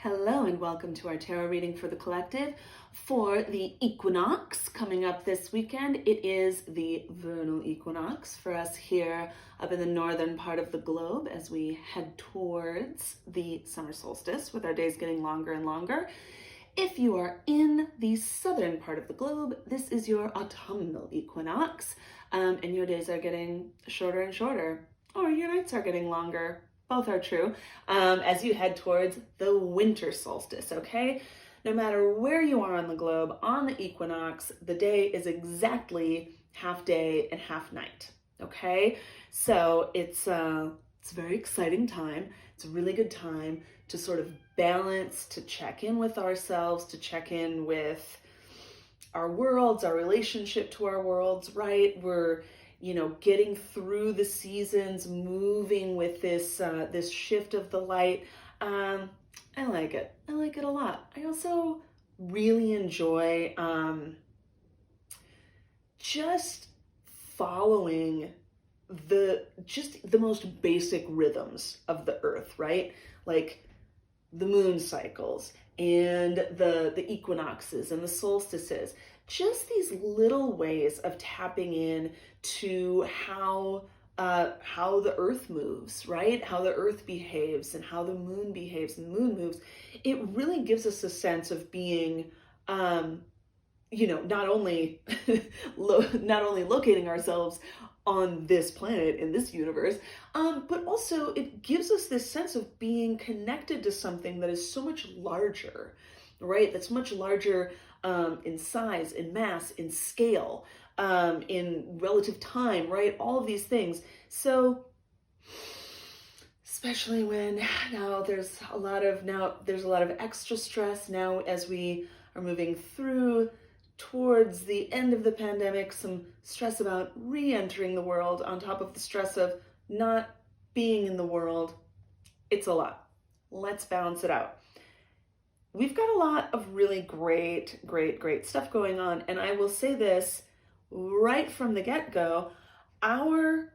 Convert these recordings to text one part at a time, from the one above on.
Hello and welcome to our tarot reading for the collective for the equinox coming up this weekend. It is the vernal equinox for us here up in the northern part of the globe as we head towards the summer solstice with our days getting longer and longer. If you are in the southern part of the globe, this is your autumnal equinox, and your days are getting shorter and shorter, or your nights are getting longer. Both are true as you head towards the winter solstice, okay? No matter where you are on the globe, on the equinox, the day is exactly half day and half night, okay? So it's a very exciting time. It's a really good time to sort of balance, to check in with ourselves, to check in with our worlds, our relationship to our worlds, right? We're getting through the seasons, moving with this this shift of the light. I like it. I like it a lot. I also really enjoy just following the most basic rhythms of the earth, right? Like the moon cycles and the equinoxes and the solstices. Just these little ways of tapping in to how the earth moves, right? How the earth behaves and how the moon behaves and the moon moves. It really gives us a sense of being, not only locating ourselves on this planet, in this universe, but also it gives us this sense of being connected to something that is so much larger, right? That's much larger in size, in mass, in scale, in relative time, right? All of these things. So, especially when there's a lot of extra stress now as we are moving through towards the end of the pandemic, some stress about re-entering the world on top of the stress of not being in the world. It's a lot. Let's balance it out. We've got a lot of really great stuff going on. And I will say this right from the get-go, our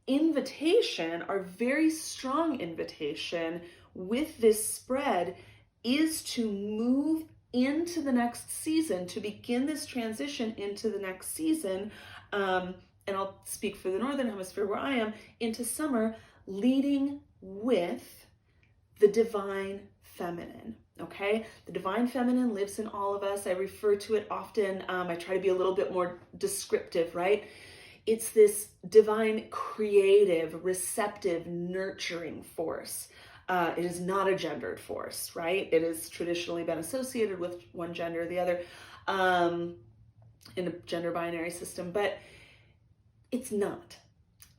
invitation, our very strong invitation with this spread is to move into the next season, to begin this transition into the next season. And I'll speak for the Northern Hemisphere where I am, into summer, leading with the divine feminine. Okay, the divine feminine lives in all of us. I refer to it often. I try to be a little bit more descriptive, right? It's this divine, creative, receptive, nurturing force. It is not a gendered force, right? It has traditionally been associated with one gender or the other in a gender binary system, but it's not.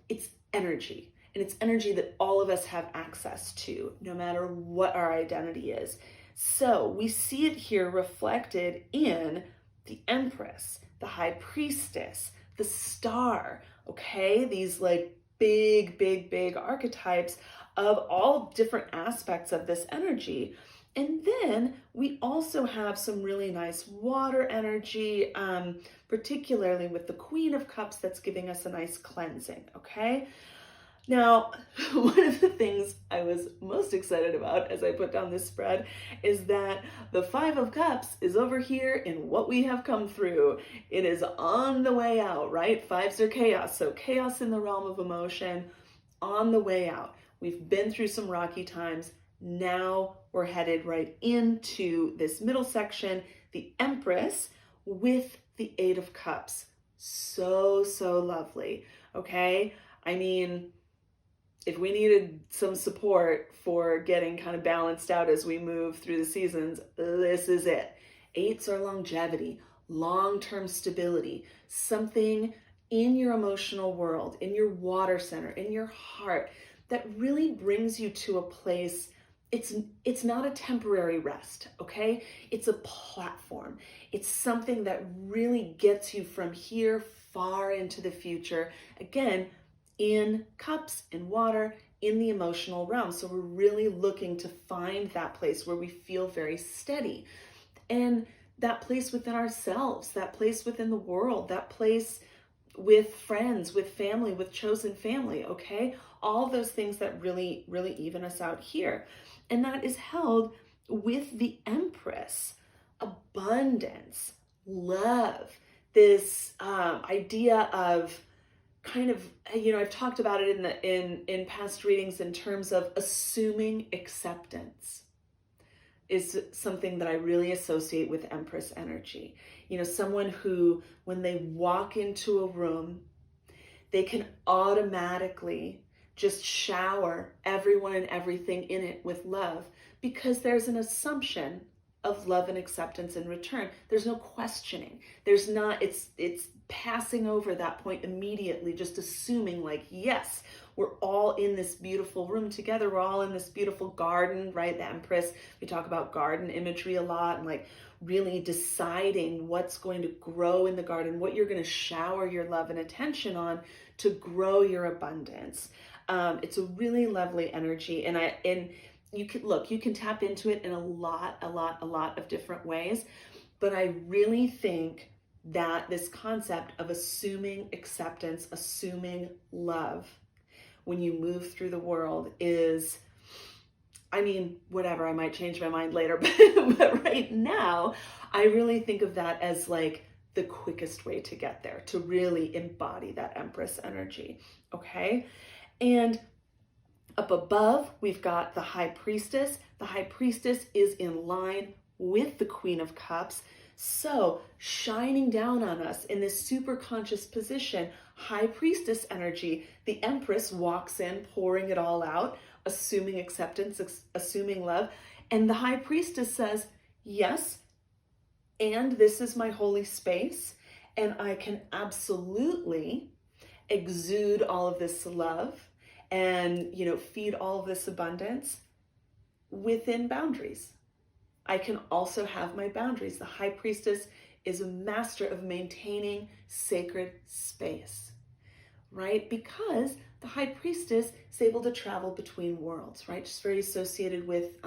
It's energy. And it's energy that all of us have access to, no matter what our identity is. So we see it here reflected in the Empress, the High Priestess, the Star, okay? These like big archetypes of all different aspects of this energy. And then we also have some really nice water energy, particularly with the Queen of Cups that's giving us a nice cleansing, okay? Now, one of the things I was most excited about as I put down this spread is that the Five of Cups is over here in what we have come through. It is on the way out, right? Fives are chaos, so chaos in the realm of emotion, on the way out. We've been through some rocky times. Now we're headed right into this middle section, the Empress with the Eight of Cups. So lovely, okay? I mean, if we needed some support for getting kind of balanced out as we move through the seasons, this is it. Eights are longevity, long-term stability, something in your emotional world, in your water center, in your heart that really brings you to a place. It's not a temporary rest, okay? It's a platform. It's something that really gets you from here far into the future. Again, in cups, in water, in the emotional realm. So we're really looking to find that place where we feel very steady. And that place within ourselves, that place within the world, that place with friends, with family, with chosen family, okay? All those things that really even us out here. And that is held with the Empress, abundance, love, this idea of kind of, I've talked about it in past readings in terms of assuming acceptance is something that I really associate with Empress energy. Someone who, when they walk into a room, they can automatically just shower everyone and everything in it with love, because there's an assumption of love and acceptance in return. There's no questioning. There's not, it's passing over that point immediately, just assuming like, yes, we're all in this beautiful room together. We're all in this beautiful garden, right? The Empress, we talk about garden imagery a lot, and like really deciding what's going to grow in the garden, what you're going to shower your love and attention on to grow your abundance. It's a really lovely energy. And you can tap into it in a lot of different ways. But I really think that this concept of assuming acceptance, assuming love when you move through the world is, whatever, I might change my mind later, but right now, I really think of that as like the quickest way to get there, to really embody that Empress energy, okay? And up above, we've got the High Priestess. The High Priestess is in line with the Queen of Cups. So shining down on us in this super conscious position, High Priestess energy, the Empress walks in, pouring it all out, assuming acceptance, assuming love. And the High Priestess says, yes, and this is my holy space, and I can absolutely exude all of this love and, feed all of this abundance within boundaries. I can also have my boundaries. The High Priestess is a master of maintaining sacred space, right? Because the High Priestess is able to travel between worlds, right? She's very associated with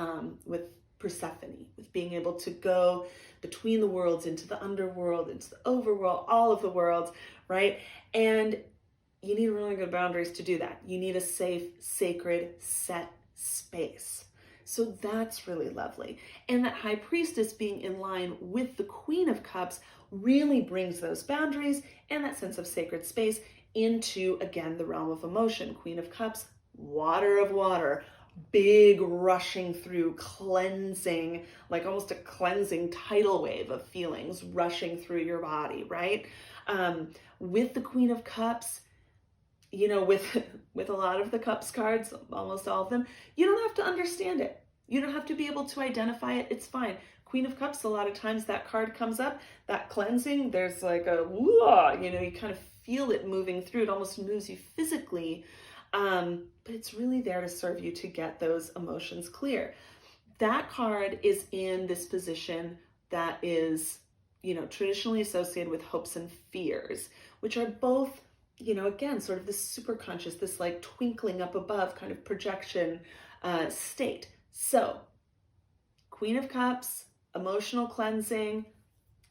Persephone, with being able to go between the worlds, into the underworld, into the overworld, all of the worlds, right? And you need really good boundaries to do that. You need a safe, sacred, set space. So that's really lovely. And that High Priestess being in line with the Queen of Cups really brings those boundaries and that sense of sacred space into, again, the realm of emotion. Queen of Cups, water of water, big rushing through, cleansing, like almost a cleansing tidal wave of feelings rushing through your body, right? With the Queen of Cups, with a lot of the Cups cards, almost all of them, you don't have to understand it. You don't have to be able to identify it. It's fine. Queen of Cups, a lot of times that card comes up, that cleansing, there's like a, you kind of feel it moving through. It almost moves you physically, but it's really there to serve you to get those emotions clear. That card is in this position that is, traditionally associated with hopes and fears, which are both, again, sort of this super conscious, this like twinkling up above kind of projection state. So, Queen of Cups, emotional cleansing,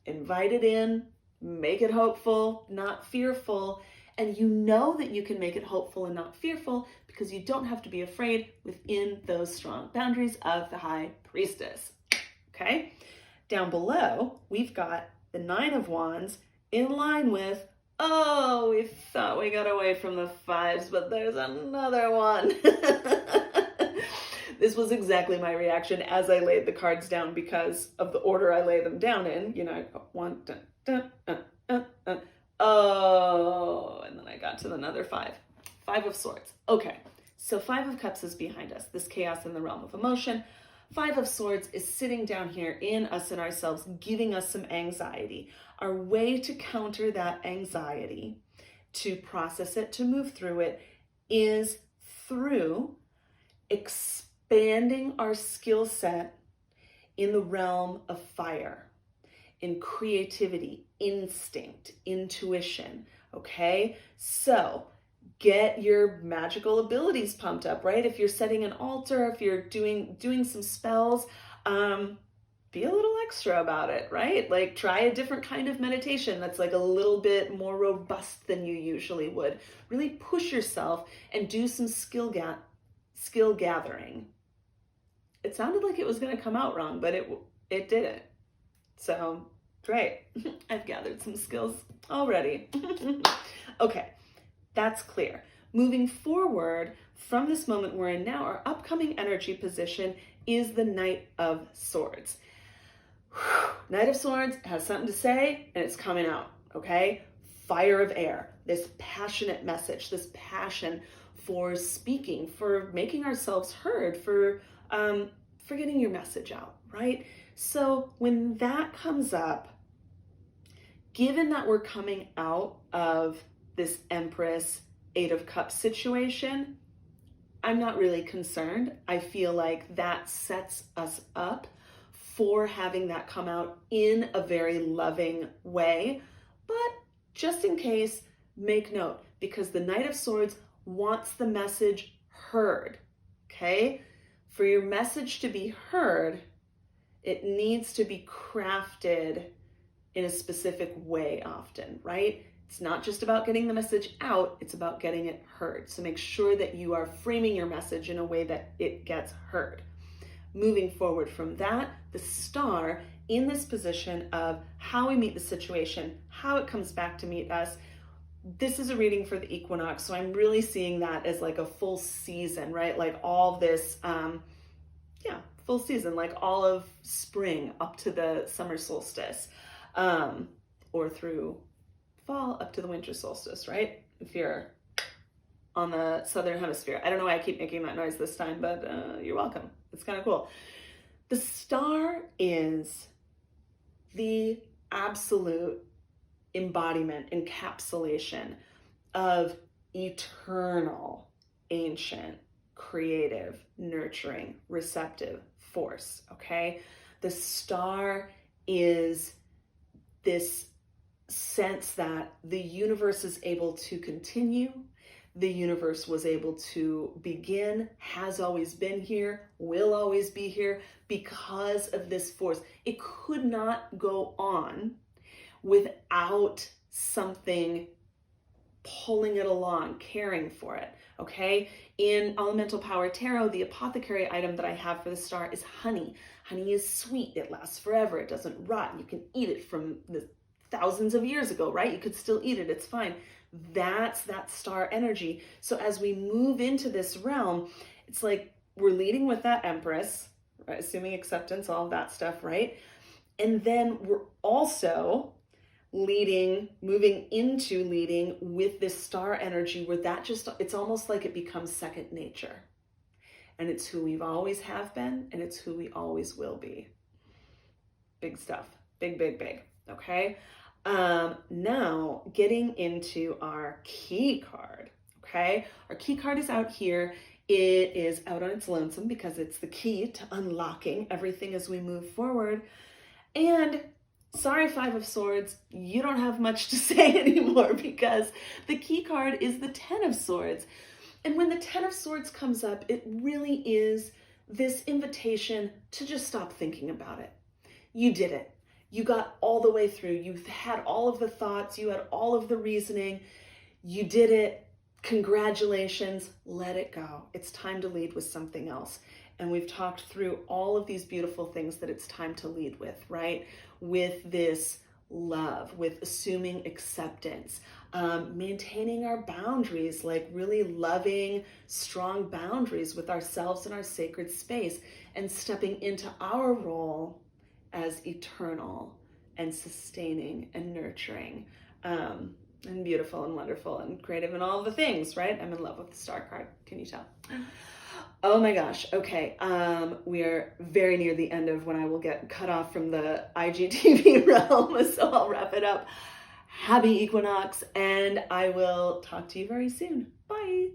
invite it in, make it hopeful, not fearful. And you know that you can make it hopeful and not fearful because you don't have to be afraid within those strong boundaries of the High Priestess. Okay? Down below, we've got the Nine of Wands in line with, oh, we thought we got away from the fives, but there's another one. This was exactly my reaction as I laid the cards down because of the order I lay them down in. I go one, oh, and then I got to another five. Five of Swords. Okay, so Five of Cups is behind us, this chaos in the realm of emotion. Five of Swords is sitting down here in us and ourselves, giving us some anxiety. Our way to counter that anxiety, to process it, to move through it, is through expanding our skill set in the realm of fire, in creativity, instinct, intuition, okay? So get your magical abilities pumped up, right? If you're setting an altar, if you're doing some spells, be a little extra about it, right? Like try a different kind of meditation that's like a little bit more robust than you usually would. Really push yourself and do some skill gathering. It sounded like it was going to come out wrong, but it didn't. So great. I've gathered some skills already. Okay, that's clear. Moving forward from this moment we're in now, our upcoming energy position is the Knight of Swords. Knight of Swords has something to say, and it's coming out, okay? Fire of air, this passionate message, this passion for speaking, for making ourselves heard, for getting your message out, right? So when that comes up, given that we're coming out of this Empress, Eight of Cups situation, I'm not really concerned. I feel like that sets us up for having that come out in a very loving way. But just in case, make note, because the Knight of Swords wants the message heard, okay? For your message to be heard, it needs to be crafted in a specific way often, right? It's not just about getting the message out, it's about getting it heard. So make sure that you are framing your message in a way that it gets heard. Moving forward from that, the star in this position of how we meet the situation, how it comes back to meet us. This is a reading for the equinox, so I'm really seeing that as like a full season, right? Like all this, full season, like all of spring up to the summer solstice, or through fall up to the winter solstice, right? If you're on the southern hemisphere. I don't know why I keep making that noise this time, but you're welcome. It's kind of cool. The star is the absolute embodiment, encapsulation of eternal, ancient, creative, nurturing, receptive force, okay? The star is this sense that the universe is able to continue, the universe was able to begin, has always been here, will always be here because of this force. It could not go on without something pulling it along, caring for it, okay? In Elemental Power Tarot, the apothecary item that I have for the star is honey. Honey is sweet, it lasts forever, it doesn't rot, you can eat it from the thousands of years ago, right? You could still eat it, it's fine. That's that star energy. So as we move into this realm, it's like we're leading with that Empress, right? Assuming acceptance, all of that stuff, right? And then we're also moving into leading with this star energy where that just, it's almost like it becomes second nature. And it's who we've always have been, and it's who we always will be. Big stuff, big, big, big, okay? Now getting into our key card, okay? Our key card is out here. It is out on its lonesome because it's the key to unlocking everything as we move forward. And sorry, Five of Swords, you don't have much to say anymore because the key card is the Ten of Swords. And when the Ten of Swords comes up, it really is this invitation to just stop thinking about it. You did it. You got all the way through. You had all of the thoughts. You had all of the reasoning. You did it. Congratulations. Let it go. It's time to lead with something else. And we've talked through all of these beautiful things that it's time to lead with, right? With this love, with assuming acceptance, maintaining our boundaries, like really loving, strong boundaries with ourselves and our sacred space, and stepping into our role as eternal and sustaining and nurturing, and beautiful and wonderful and creative and all the things, right? I'm in love with the star card. Can you tell? Oh my gosh. Okay. We are very near the end of when I will get cut off from the IGTV realm. So I'll wrap it up. Happy equinox, and I will talk to you very soon. Bye.